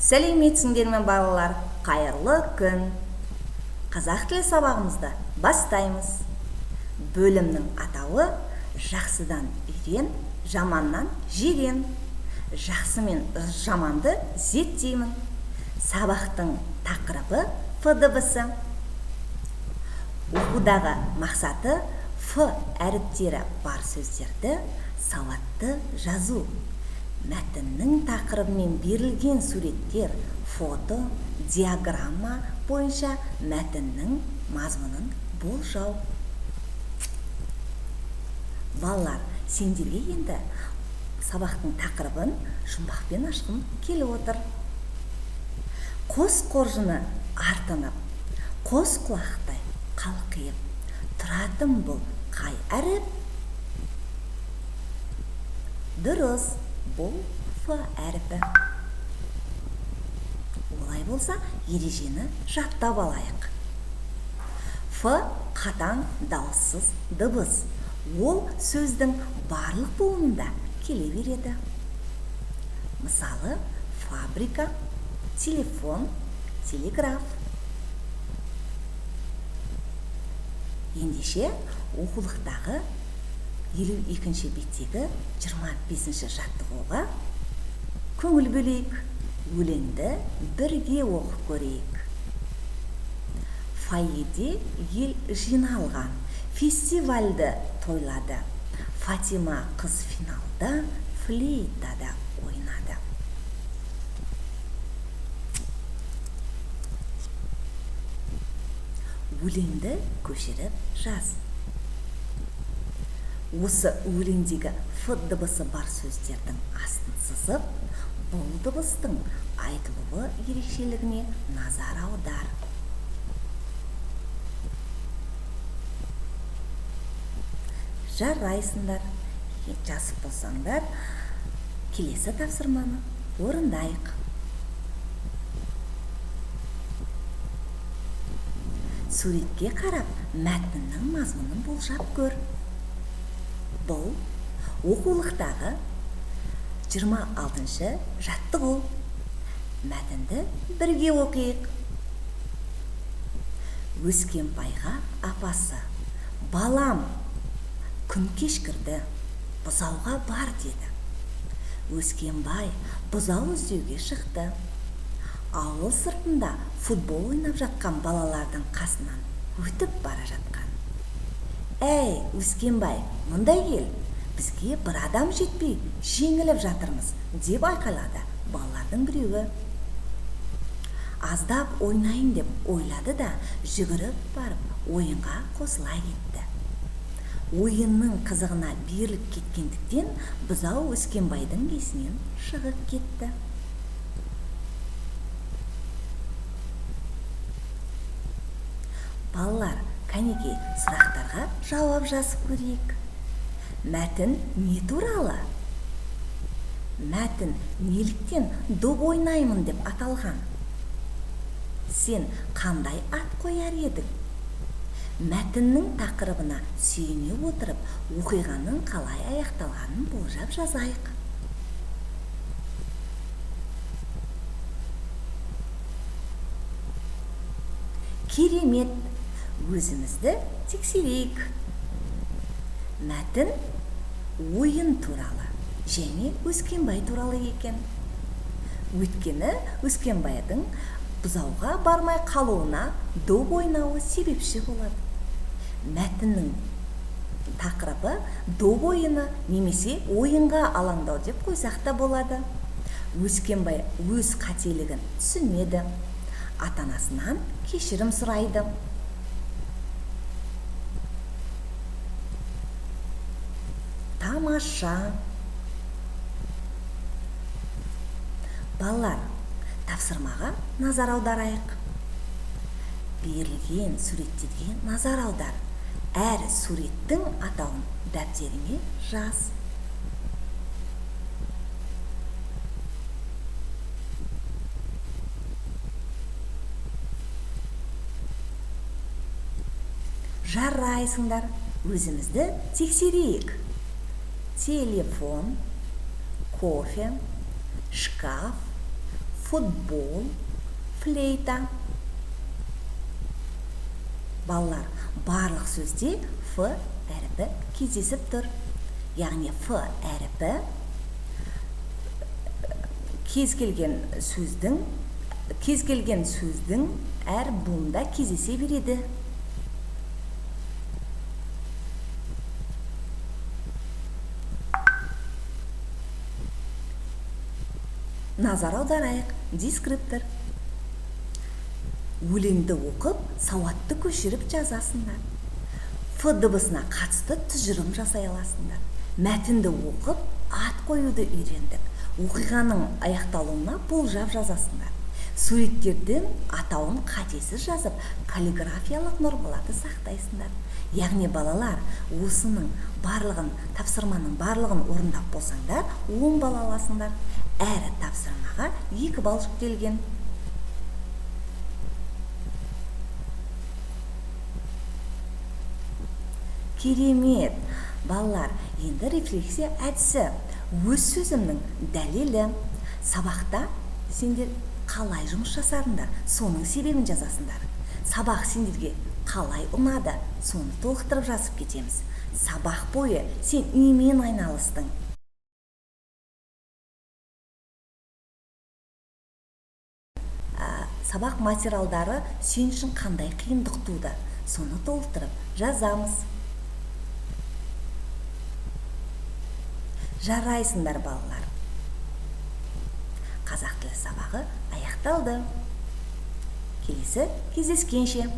Сәлеметсіңдер ме балалар, қайырлы күн. Қазақ тілі сабағымызды бастаймыз. Бөлімнің атауы жақсыдан үйрен, жаманнан жирен. Жақсы мен жаманды зерттеймін. Сабақтың тақырыбы Ф дыбысы. Оқудағы мақсаты Ф әріптері бар сөздерді сауатты жазу. Мәтіннің тақырыбымен берілген суреттер, фото, диаграмма бойынша мәтіннің мазмұнын болжау. Балалар, сендерге енді сабақтың тақырыбын жұмбақпен ашқым келіп отыр. Қос қоржыны артынып, қос құлақтай қалқиып, тұратын бұл қай әріп? Дұрыс, бұл Ф әріпі. Олай болса, ережені жаттап алайық. Ф қатаң дауыссыз дыбыс. Ол сөздің барлық буынында келе береді. Мысалы, фабрика, телефон, телеграф. Ендеше, оқулықтағы 52-ші беттегі 25-ші жаттығуға көңіл бөлейік. Өлеңді бірге оқып көрейік. Фойеде ел жиналған, фестивальді тойлады. Фатима қыз финалда флейтада ойнады. Өлеңді көшіріп жаз. Осы өлеңдегі Ф дыбысы бар сөздердің астын сызып, бұл дыбыстың айтылуы ерекшелігіне назар аудар. Жарайсыңдар, жазып болсаңдар, келесі тапсырманы орындайық. Суретке қарап, мәтіннің мазмұнын болжап көр. Бұл оқулықтағы 26-шы жаттығу. Мәтінді бірге оқиық. Өскенбайға апасы: балам, күн кешкірді, бұзауға бар деді. Өскенбай бұзау іздеуге шықты. Ауыл сыртында футбол ойнап жатқан балалардың қасынан өтіп бара жатқан. Әй, Өскенбай, мұндай ел, бізге бір адам жетпей жеңіліп жатырмыз, деп айқайлады балалардың біреуі. Аздап ойнайын деп ойлады да, жүгіріп барып ойынға қосыла кетті. Ойынның қызығына беріліп кеткендіктен бұзау Өскенбайдың есінен шығып кетті. Балалар, кәнеке сұрақтарға жауап жазып көрейік. Мәтін не туралы? Мәтін неліктен доп ойнаймын деп аталған? Сен қандай ат қояр едің? Мәтіннің тақырыбына сүйене отырып, оқиғаның қалай аяқталғанын болжап жазайық. Керемет! Өзімізді тексерейік. Мәтін ойын туралы және Өскенбай туралы екен. Өйткені Өскенбайдың бұзауға бармай қалуына доп ойнауы себепші болады. Мәтіннің тақырыбы доп ойыны немесе ойынға алаңдау деп қойсақ та болады. Өскенбай өз қателігін түсінеді. Ата-анасынан кешірім сұрайды. Тамаша! Балалар, тапсырмаға назар аударайық. Берілген суреттерге назар аудар. Әр суреттің атауын дәптеріңе жаз. Жарайсыңдар, өзімізді тексерейік. Телефон, кофе, шкаф, футбол, флейта. Балалар, барлық сөзде Ф әріпі кездесіп тұр. Яғни Ф әріпі кез келген сөздің әр буында кездесе береді. Назар аударайық. Дескриптор. Өлеңді оқып, сауатты көшіріп жазасыңдар. Ф дыбысына қатысты тұжырым жасай аласыңдар. Мәтінді оқып, ат қоюды үйрендік. Оқиғаның аяқталуына болжап жазасыңдар. Суреттердің атауын қатесіз жазып, каллиграфиялық нормаларды сақтайсыңдар. Яғни балалар, осының барлығын, тапсырманың барлығын орындап болсаңдар, 10 бал аласыңдар. Әрі тапсырмаға 2 бал жүктелген. Керемет! Балалар, енді рефлексия әдісі. Өз сөзімнің дәлелі. Сабақта сендер қалай жұмыс жасадыңдар, соның себебін жазасыңдар. Сабақ сендерге қалай ұнады, соны толықтырып жазып кетеміз. Сабақ бойы сен немен айналыстың? Сабақ материалдары сен үшін қандай қиындық туды, соны толықтырып жазамыз. Жарайсыңдар балалар. Қазақ тілі сабағы аяқталды. Келесі кездескенше.